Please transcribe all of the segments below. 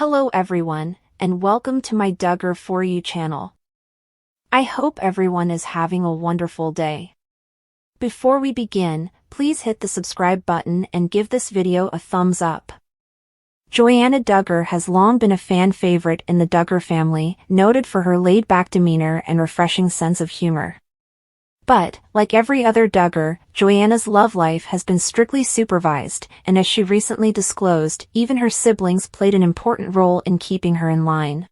Hello everyone, and welcome to my Duggar For You channel. I hope everyone is having a wonderful day. Before we begin, please hit the subscribe button and give this video a thumbs up. JoyAnna Duggar has long been a fan favorite in the Duggar family, noted for her laid-back demeanor and refreshing sense of humor. But, like every other Duggar, JoyAnna's love life has been strictly supervised, and as she recently disclosed, even her siblings played an important role in keeping her in line.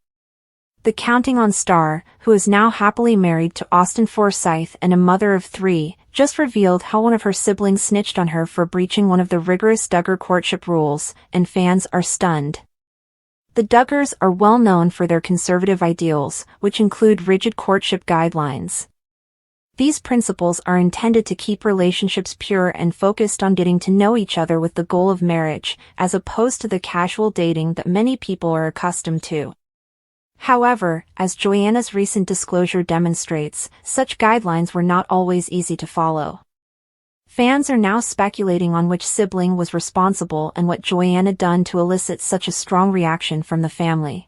The Counting On star, who is now happily married to Austin Forsyth and a mother of 3, just revealed how one of her siblings snitched on her for breaching one of the rigorous Duggar courtship rules, and fans are stunned. The Duggars are well known for their conservative ideals, which include rigid courtship guidelines. These principles are intended to keep relationships pure and focused on getting to know each other with the goal of marriage, as opposed to the casual dating that many people are accustomed to. However, as JoyAnna's recent disclosure demonstrates, such guidelines were not always easy to follow. Fans are now speculating on which sibling was responsible and what JoyAnna done to elicit such a strong reaction from the family.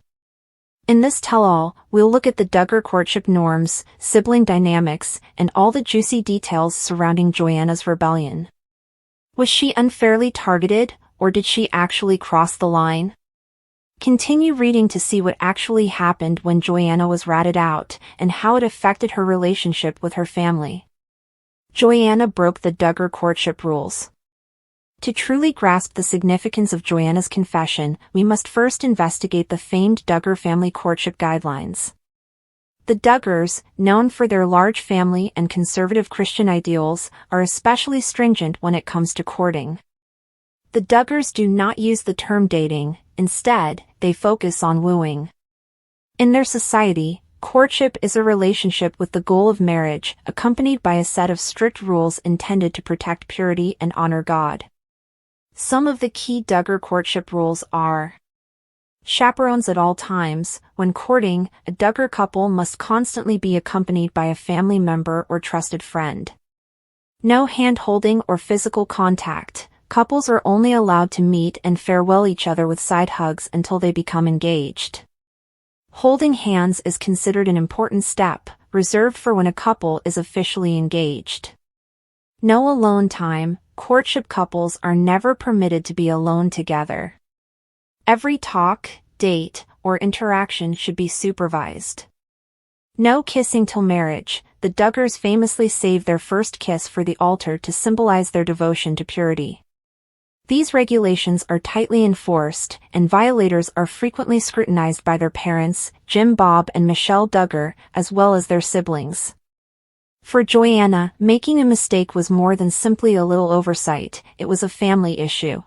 In this tell-all, we'll look at the Duggar courtship norms, sibling dynamics, and all the juicy details surrounding JoyAnna's rebellion. Was she unfairly targeted, or did she actually cross the line? Continue reading to see what actually happened when JoyAnna was ratted out, and how it affected her relationship with her family. JoyAnna broke the Duggar courtship rules. To truly grasp the significance of JoyAnna's confession, we must first investigate the famed Duggar family courtship guidelines. The Duggars, known for their large family and conservative Christian ideals, are especially stringent when it comes to courting. The Duggars do not use the term dating, instead, they focus on wooing. In their society, courtship is a relationship with the goal of marriage, accompanied by a set of strict rules intended to protect purity and honor God. Some of the key Duggar courtship rules are: chaperones at all times. When courting, a Duggar couple must constantly be accompanied by a family member or trusted friend. No hand-holding or physical contact. Couples are only allowed to meet and farewell each other with side hugs until they become engaged. Holding hands is considered an important step, reserved for when a couple is officially engaged. No alone time. Courtship couples are never permitted to be alone together. Every talk, date, or interaction should be supervised. No kissing till marriage. The Duggars famously save their first kiss for the altar to symbolize their devotion to purity. These regulations are tightly enforced, and violators are frequently scrutinized by their parents, Jim Bob and Michelle Duggar, as well as their siblings. For JoyAnna, making a mistake was more than simply a little oversight, it was a family issue.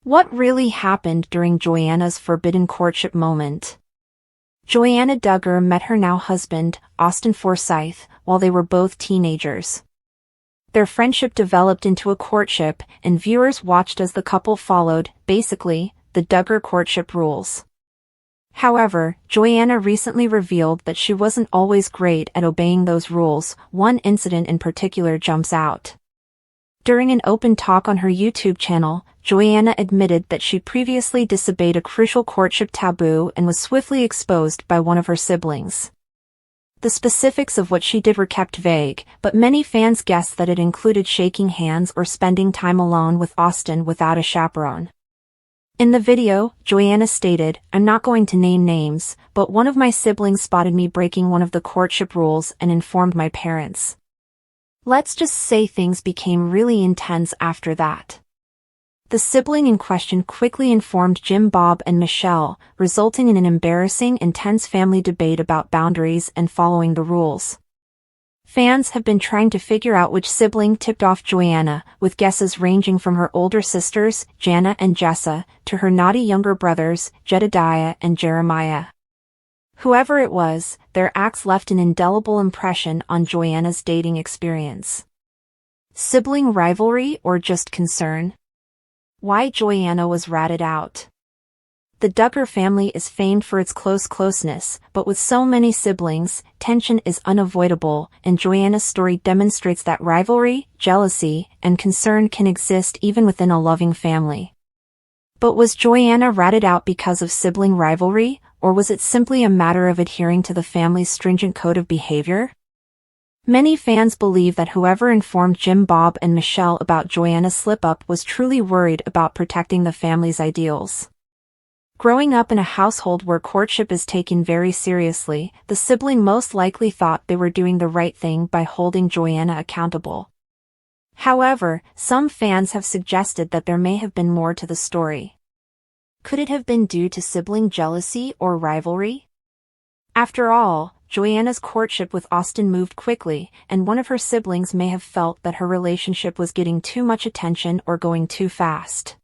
What really happened during JoyAnna's forbidden courtship moment? JoyAnna Duggar met her now husband, Austin Forsyth, while they were both teenagers. Their friendship developed into a courtship, and viewers watched as the couple followed, basically, the Duggar courtship rules. However, JoyAnna recently revealed that she wasn't always great at obeying those rules. One incident in particular jumps out. During an open talk on her YouTube channel, JoyAnna admitted that she previously disobeyed a crucial courtship taboo and was swiftly exposed by one of her siblings. The specifics of what she did were kept vague, but many fans guessed that it included shaking hands or spending time alone with Austin without a chaperone. In the video, JoyAnna stated, "I'm not going to name names, but one of my siblings spotted me breaking one of the courtship rules and informed my parents. Let's just say things became really intense after that." The sibling in question quickly informed Jim Bob and Michelle, resulting in an embarrassing and tense family debate about boundaries and following the rules. Fans have been trying to figure out which sibling tipped off JoyAnna, with guesses ranging from her older sisters, Jana and Jessa, to her naughty younger brothers, Jedediah and Jeremiah. Whoever it was, their acts left an indelible impression on JoyAnna's dating experience. Sibling rivalry or just concern? Why JoyAnna was ratted out? The Duggar family is famed for its closeness, but with so many siblings, tension is unavoidable, and JoyAnna's story demonstrates that rivalry, jealousy, and concern can exist even within a loving family. But was JoyAnna ratted out because of sibling rivalry, or was it simply a matter of adhering to the family's stringent code of behavior? Many fans believe that whoever informed Jim Bob and Michelle about JoyAnna's slip-up was truly worried about protecting the family's ideals. Growing up in a household where courtship is taken very seriously, the sibling most likely thought they were doing the right thing by holding JoyAnna accountable. However, some fans have suggested that there may have been more to the story. Could it have been due to sibling jealousy or rivalry? After all, JoyAnna's courtship with Austin moved quickly, and one of her siblings may have felt that her relationship was getting too much attention or going too fast.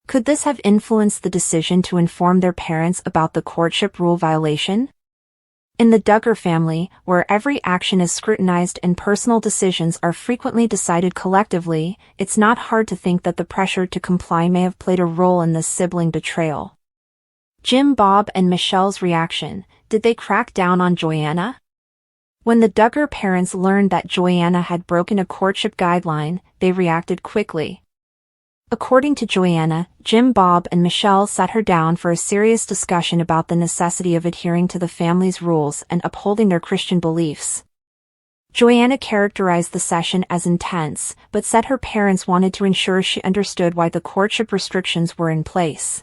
Could this have influenced the decision to inform their parents about the courtship rule violation? In the Duggar family, where every action is scrutinized and personal decisions are frequently decided collectively, it's not hard to think that the pressure to comply may have played a role in this sibling betrayal. Jim Bob and Michelle's reaction: did they crack down on JoyAnna? When the Duggar parents learned that JoyAnna had broken a courtship guideline, they reacted quickly. According to JoyAnna, Jim Bob and Michelle sat her down for a serious discussion about the necessity of adhering to the family's rules and upholding their Christian beliefs. JoyAnna characterized the session as intense, but said her parents wanted to ensure she understood why the courtship restrictions were in place.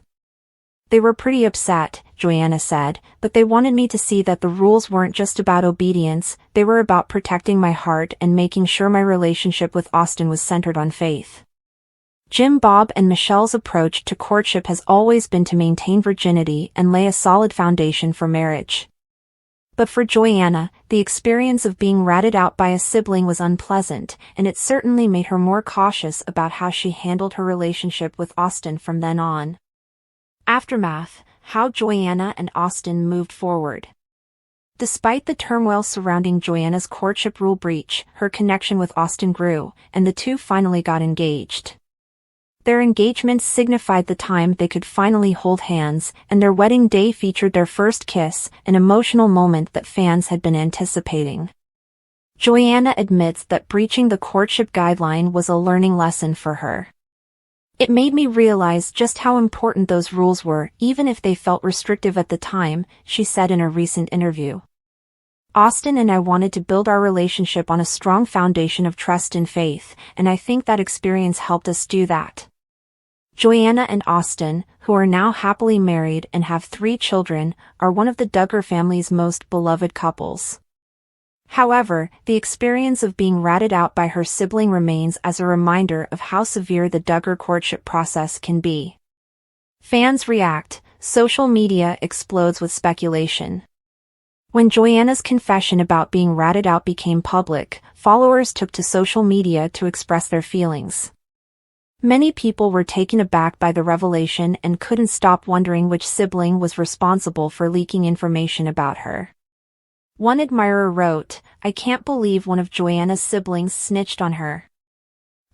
They were pretty upset, JoyAnna said, but they wanted me to see that the rules weren't just about obedience, they were about protecting my heart and making sure my relationship with Austin was centered on faith. Jim Bob and Michelle's approach to courtship has always been to maintain virginity and lay a solid foundation for marriage. But for JoyAnna, the experience of being ratted out by a sibling was unpleasant, and it certainly made her more cautious about how she handled her relationship with Austin from then on. Aftermath: how JoyAnna and Austin moved forward. Despite the turmoil surrounding JoyAnna's courtship rule breach, her connection with Austin grew, and the two finally got engaged. Their engagement signified the time they could finally hold hands, and their wedding day featured their first kiss, an emotional moment that fans had been anticipating. JoyAnna admits that breaching the courtship guideline was a learning lesson for her. It made me realize just how important those rules were, even if they felt restrictive at the time, she said in a recent interview. Austin and I wanted to build our relationship on a strong foundation of trust and faith, and I think that experience helped us do that. JoyAnna and Austin, who are now happily married and have 3 children, are one of the Duggar family's most beloved couples. However, the experience of being ratted out by her sibling remains as a reminder of how severe the Duggar courtship process can be. Fans react, social media explodes with speculation. When JoyAnna's confession about being ratted out became public, followers took to social media to express their feelings. Many people were taken aback by the revelation and couldn't stop wondering which sibling was responsible for leaking information about her. One admirer wrote, "I can't believe one of JoyAnna's siblings snitched on her.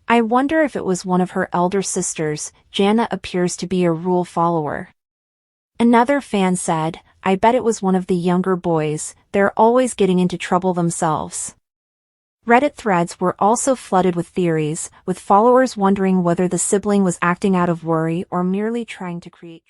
I wonder if it was one of her elder sisters. Jana appears to be a rule follower." Another fan said, "I bet it was one of the younger boys, they're always getting into trouble themselves." Reddit threads were also flooded with theories, with followers wondering whether the sibling was acting out of worry or merely trying to create